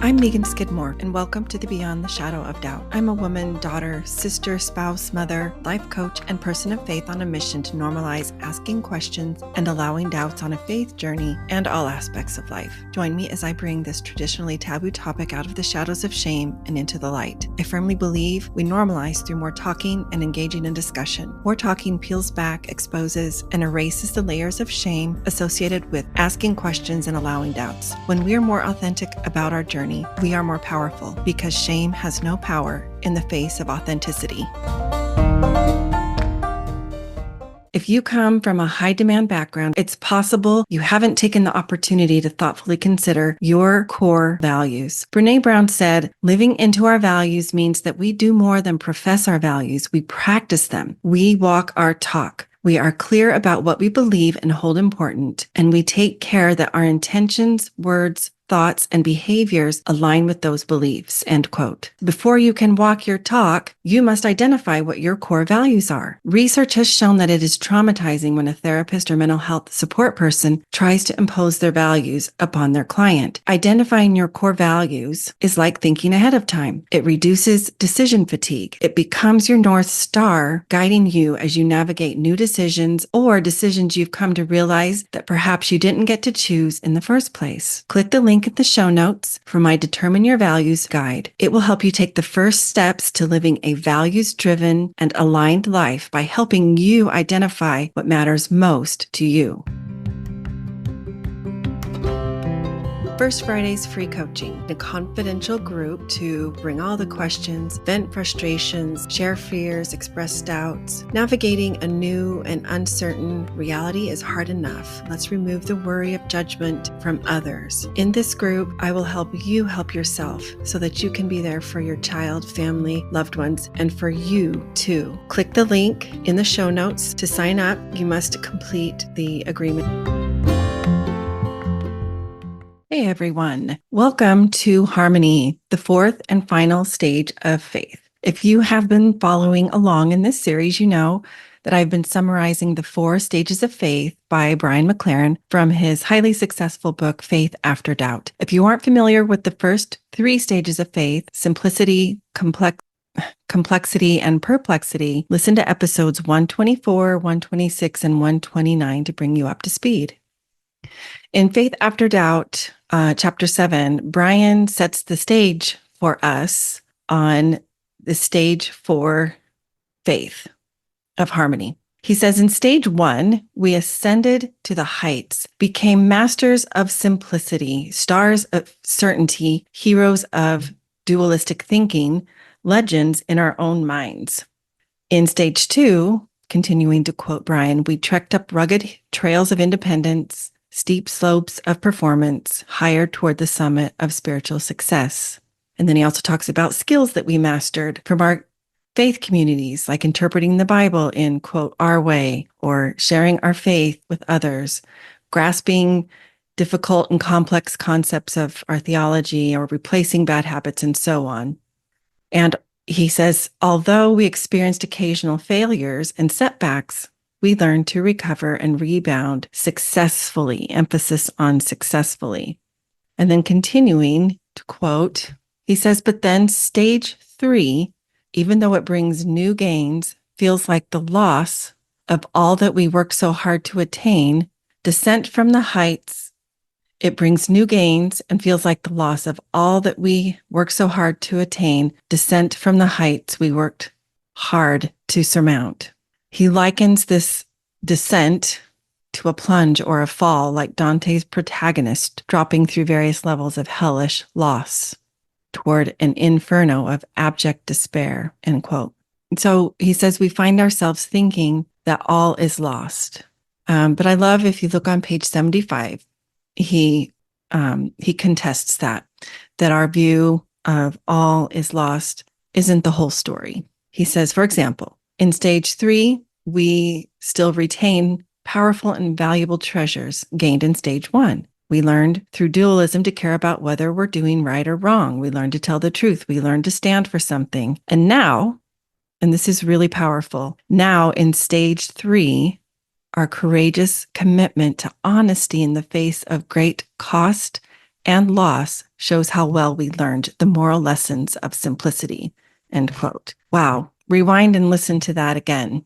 I'm Megan Skidmore, and welcome to the Beyond the Shadow of Doubt. I'm a woman, daughter, sister, spouse, mother, life coach, and person of faith on a mission to normalize asking questions and allowing doubts on a faith journey and all aspects of life. Join me as I bring this traditionally taboo topic out of the shadows of shame and into the light. I firmly believe we normalize through more talking and engaging in discussion. More talking peels back, exposes, and erases the layers of shame associated with asking questions and allowing doubts. When we are more authentic about our journey, we are more powerful because shame has no power in the face of authenticity. If you come from a high-demand background, it's possible you haven't taken the opportunity to thoughtfully consider your core values. Brené Brown said, living into our values means that we do more than profess our values. We practice them. We walk our talk. We are clear about what we believe and hold important, and we take care that our intentions, words, thoughts, and behaviors align with those beliefs, end quote. Before you can walk your talk, you must identify what your core values are. Research has shown that it is traumatizing when a therapist or mental health support person tries to impose their values upon their client. Identifying your core values is like thinking ahead of time. It reduces decision fatigue. It becomes your North Star, guiding you as you navigate new decisions or decisions you've come to realize that perhaps you didn't get to choose in the first place. Click the link in the show notes for my Determine Your Values guide. It will help you take the first steps to living a values-driven and aligned life by helping you identify what matters most to you. First Friday's free coaching, a confidential group to bring all the questions, vent frustrations, share fears, express doubts. Navigating a new and uncertain reality is hard enough. Let's remove the worry of judgment from others. In this group, I will help you help yourself so that you can be there for your child, family, loved ones, and for you too. Click the link in the show notes to sign up. You must complete the agreement. Hey everyone, welcome to Harmony, the fourth and final stage of faith. If you have been following along in this series, you know that I've been summarizing the 4 stages of faith by Brian McLaren from his highly successful book, Faith After Doubt. If you aren't familiar with the first 3 stages of faith, simplicity, complexity, and perplexity, listen to episodes 124, 126, and 129 to bring you up to speed. In Faith After Doubt, chapter 7, Brian sets the stage for us on the stage for faith of harmony. He says, in stage 1, we ascended to the heights, became masters of simplicity, stars of certainty, heroes of dualistic thinking, legends in our own minds. In stage 2, continuing to quote Brian, we trekked up rugged trails of independence, steep slopes of performance, higher toward the summit of spiritual success. And then he also talks about skills that we mastered from our faith communities, like interpreting the Bible in, quote, our way, or sharing our faith with others, grasping difficult and complex concepts of our theology, or replacing bad habits, and so on. And he says, although we experienced occasional failures and setbacks, we learned to recover and rebound successfully, emphasis on successfully. And then continuing to quote, he says, but then stage 3, even though it brings new gains, feels like the loss of all that we worked so hard to attain, descent from the heights. It brings new gains and feels like the loss of all that we worked so hard to attain, descent from the heights we worked hard to surmount. He likens this descent to a plunge or a fall, like Dante's protagonist dropping through various levels of hellish loss toward an inferno of abject despair, end quote. So he says we find ourselves thinking that all is lost. But I love, if you look on page 75, he contests that our view of all is lost isn't the whole story. He says, for example, in stage 3, we still retain powerful and valuable treasures gained in stage 1. We learned through dualism to care about whether we're doing right or wrong. We learned to tell the truth. We learned to stand for something. And now, and this is really powerful, now in stage 3, our courageous commitment to honesty in the face of great cost and loss shows how well we learned the moral lessons of simplicity, end quote. Wow. Rewind and listen to that again.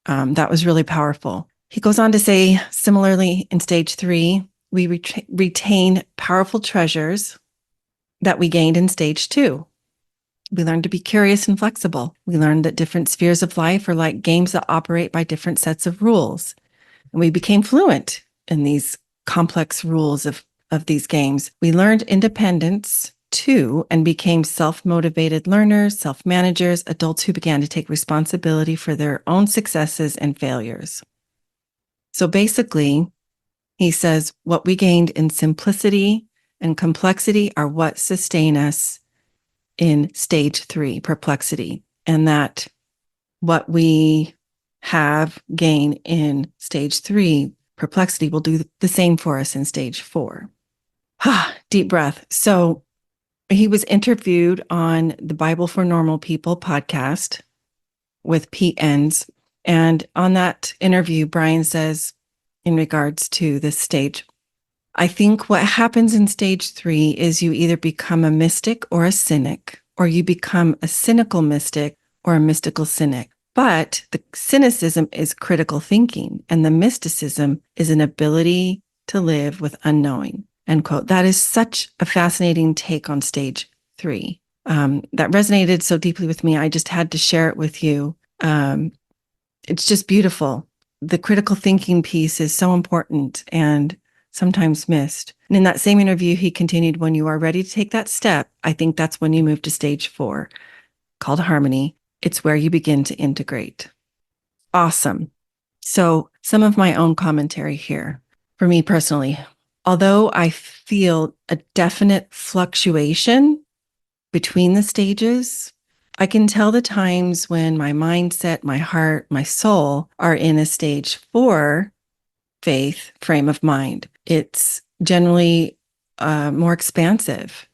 That was really powerful. He goes on to say, similarly, in stage 3, we retain powerful treasures that we gained in stage 2. We learned to be curious and flexible. We learned that different spheres of life are like games that operate by different sets of rules. And we became fluent in these complex rules of these games. We learned independence too and became self-motivated learners, self-managers, adults who began to take responsibility for their own successes and failures. So basically, he says what we gained in simplicity and complexity are what sustain us in stage 3, perplexity, and that what we have gained in stage 3, perplexity, will do the same for us in stage 4. Deep breath. So he was interviewed on the Bible for Normal People podcast with Pete Enns. And on that interview, Brian says, in regards to this stage, I think what happens in stage 3 is you either become a mystic or a cynic, or you become a cynical mystic or a mystical cynic. But the cynicism is critical thinking, and the mysticism is an ability to live with unknowing, end quote. That is such a fascinating take on stage 3. That resonated so deeply with me. I just had to share it with you. It's just beautiful. The critical thinking piece is so important and sometimes missed. And in that same interview, he continued, when you are ready to take that step, I think that's when you move to stage 4, called harmony. It's where you begin to integrate. Awesome. So some of my own commentary here. For me personally, although I feel a definite fluctuation between the stages, I can tell the times when my mindset, my heart, my soul are in a stage 4 faith frame of mind. It's generally more expansive,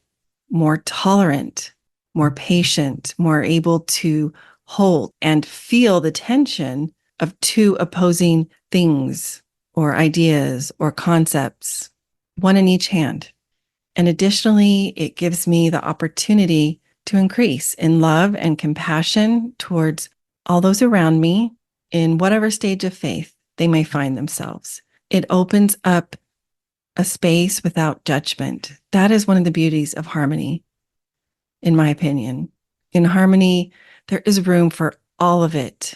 more tolerant, more patient, more able to hold and feel the tension of 2 opposing things or ideas or concepts, one in each hand. And additionally, it gives me the opportunity to increase in love and compassion towards all those around me in whatever stage of faith they may find themselves. It opens up a space without judgment. That is one of the beauties of harmony, in my opinion. In harmony, there is room for all of it,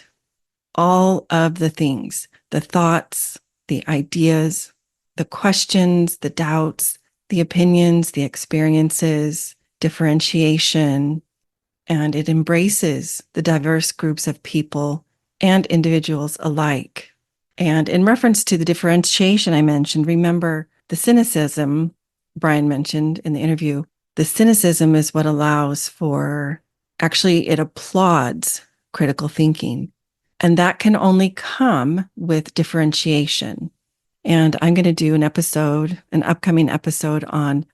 all of the things, the thoughts, the ideas, the questions, the doubts, the opinions, the experiences, differentiation, and it embraces the diverse groups of people and individuals alike. And in reference to the differentiation I mentioned, remember the cynicism Brian mentioned in the interview. The cynicism is what allows for, actually, it applauds critical thinking. And that can only come with differentiation. And I'm going to do an upcoming episode on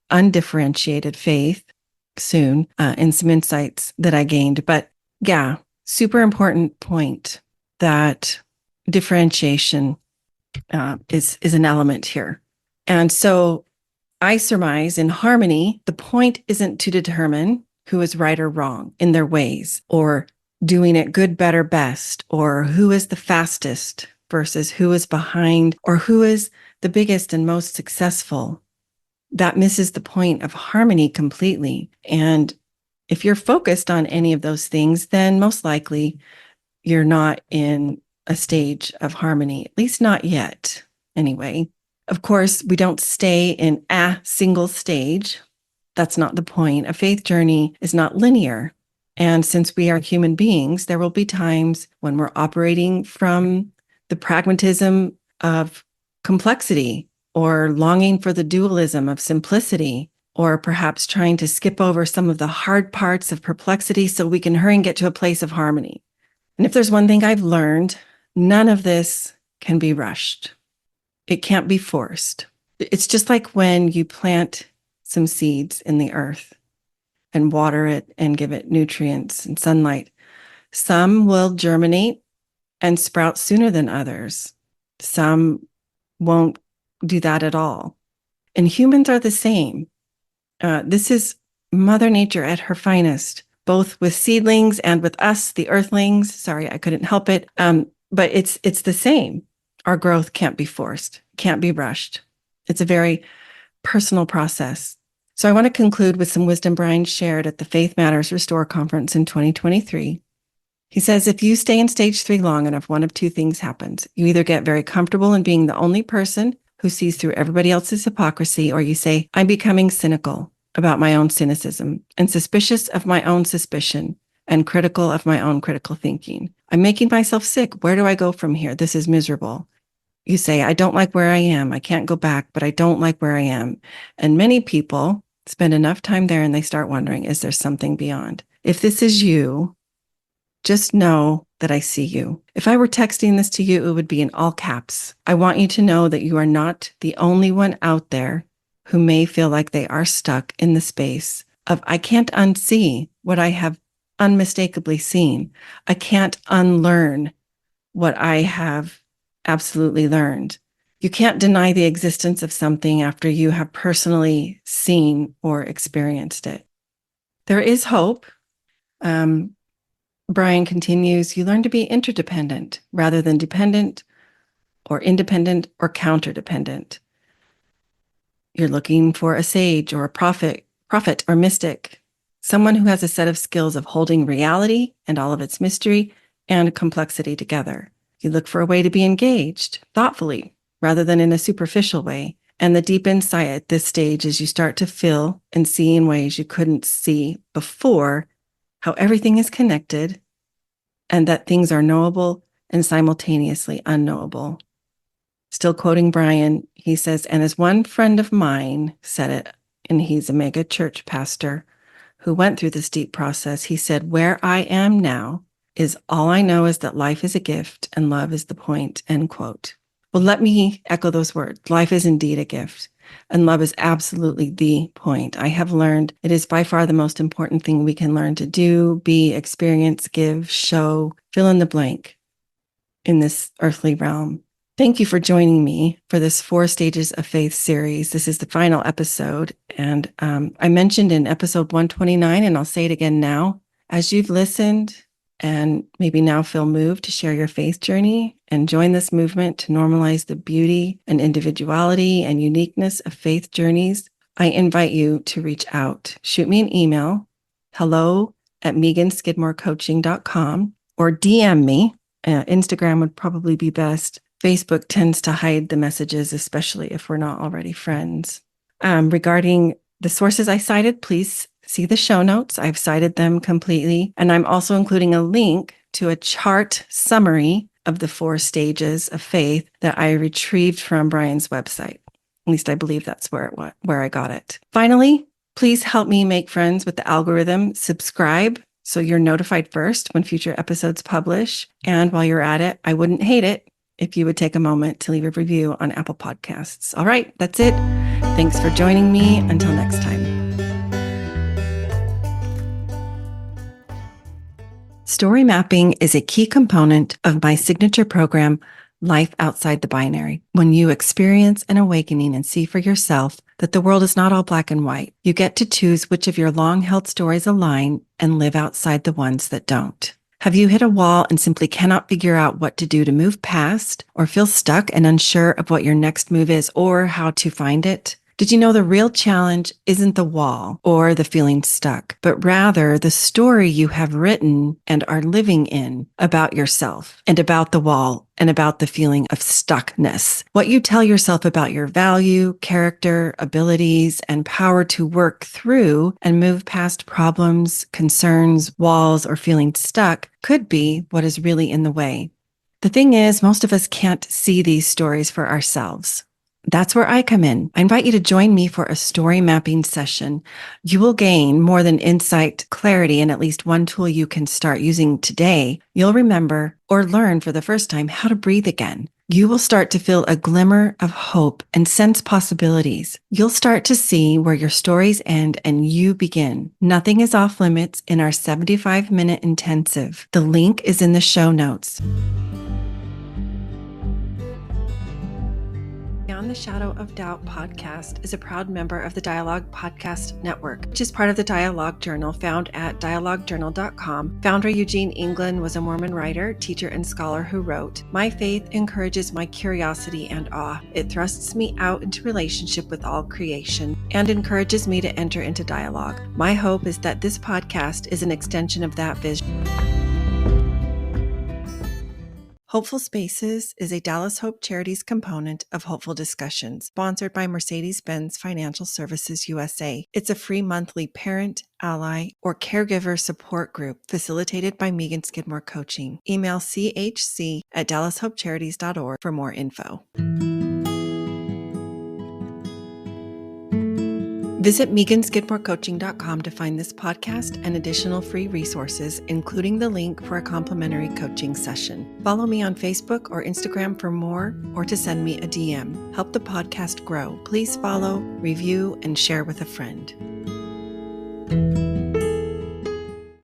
undifferentiated faith soon, and some insights that I gained. But yeah, super important point that differentiation is an element here. And so I surmise in harmony, the point isn't to determine who is right or wrong in their ways, or doing it good, better, best, or who is the fastest versus who is behind, or who is the biggest and most successful. That misses the point of harmony completely. And if you're focused on any of those things, then most likely you're not in a stage of harmony, at least not yet, anyway. Of course, we don't stay in a single stage. That's not the point. A faith journey is not linear. And since we are human beings, there will be times when we're operating from the pragmatism of complexity, or longing for the dualism of simplicity, or perhaps trying to skip over some of the hard parts of perplexity so we can hurry and get to a place of harmony. And if there's one thing I've learned, none of this can be rushed. It can't be forced. It's just like when you plant some seeds in the earth and water it and give it nutrients and sunlight. Some will germinate and sprout sooner than others. Some won't do that at all. And humans are the same. This is Mother Nature at her finest, both with seedlings and with us, the earthlings. Sorry, I couldn't help it. But it's the same. Our growth can't be forced, can't be rushed. It's a very personal process. So I want to conclude with some wisdom Brian shared at the Faith Matters Restore conference in 2023. He says, if you stay in stage 3 long enough, one of two things happens. You either get very comfortable in being the only person who sees through everybody else's hypocrisy, or you say, I'm becoming cynical about my own cynicism and suspicious of my own suspicion and critical of my own critical thinking. I'm making myself sick. Where do I go from here? This is miserable. You say, I don't like where I am. I can't go back, but I don't like where I am. And many people spend enough time there and they start wondering, is there something beyond? If this is you, just know that I see you. If I were texting this to you, it would be in all caps. I want you to know that you are not the only one out there who may feel like they are stuck in the space of, I can't unsee what I have unmistakably seen. I can't unlearn what I have absolutely learned. You can't deny the existence of something after you have personally seen or experienced it. There is hope. Brian continues, you learn to be interdependent rather than dependent or independent or counterdependent. You're looking for a sage or a prophet or mystic, someone who has a set of skills of holding reality and all of its mystery and complexity together. You look for a way to be engaged thoughtfully rather than in a superficial way. And the deep insight at this stage is you start to feel and see in ways you couldn't see before how everything is connected and that things are knowable and simultaneously unknowable. Still quoting Brian, he says, and as one friend of mine said it, and he's a mega church pastor who went through this deep process, he said, where I am now is all I know is that life is a gift and love is the point, end quote. Well, let me echo those words. Life is indeed a gift. And love is absolutely the point. I have learned it is by far the most important thing we can learn to do, be, experience, give, show, fill in the blank in this earthly realm. Thank you for joining me for this 4 Stages of Faith series. This is the final episode. And I mentioned in episode 129, and I'll say it again now, as you've listened and maybe now feel moved to share your faith journey and join this movement to normalize the beauty and individuality and uniqueness of faith journeys, I invite you to reach out. Shoot me an email, hello@meganskidmorecoaching.com, or DM me. Instagram would probably be best. Facebook tends to hide the messages, especially if we're not already friends. Regarding the sources I cited, please see the show notes. I've cited them completely. And I'm also including a link to a chart summary of the 4 stages of faith that I retrieved from Brian's website. At least I believe that's where I got it. Finally, please help me make friends with the algorithm. Subscribe so you're notified first when future episodes publish. And while you're at it, I wouldn't hate it if you would take a moment to leave a review on Apple Podcasts. All right, that's it. Thanks for joining me. Until next time. Story mapping is a key component of my signature program, Life Outside the Binary. When you experience an awakening and see for yourself that the world is not all black and white, you get to choose which of your long-held stories align and live outside the ones that don't. Have you hit a wall and simply cannot figure out what to do to move past, or feel stuck and unsure of what your next move is or how to find it? Did you know the real challenge isn't the wall or the feeling stuck, but rather the story you have written and are living in about yourself and about the wall and about the feeling of stuckness? What you tell yourself about your value, character, abilities, and power to work through and move past problems, concerns, walls, or feeling stuck could be what is really in the way. The thing is, most of us can't see these stories for ourselves. That's where I come in. I invite you to join me for a story mapping session. You will gain more than insight, clarity, and at least one tool you can start using today. You'll remember or learn for the first time how to breathe again. You will start to feel a glimmer of hope and sense possibilities. You'll start to see where your stories end and you begin. Nothing is off limits in our 75-minute intensive. The link is in the show notes. Beyond the Shadow of Doubt podcast is a proud member of the Dialogue Podcast Network, which is part of the Dialogue Journal found at dialoguejournal.com. Founder Eugene England was a Mormon writer, teacher, and scholar who wrote, "My faith encourages my curiosity and awe. It thrusts me out into relationship with all creation and encourages me to enter into dialogue. My hope is that this podcast is an extension of that vision." Hopeful Spaces is a Dallas Hope Charities component of Hopeful Discussions, sponsored by Mercedes-Benz Financial Services USA. It's a free monthly parent, ally, or caregiver support group facilitated by Megan Skidmore Coaching. Email chc@dallashopecharities.org for more info. Visit meganskidmorecoaching.com to find this podcast and additional free resources, including the link for a complimentary coaching session. Follow me on Facebook or Instagram for more, or to send me a DM. Help the podcast grow. Please follow, review, and share with a friend.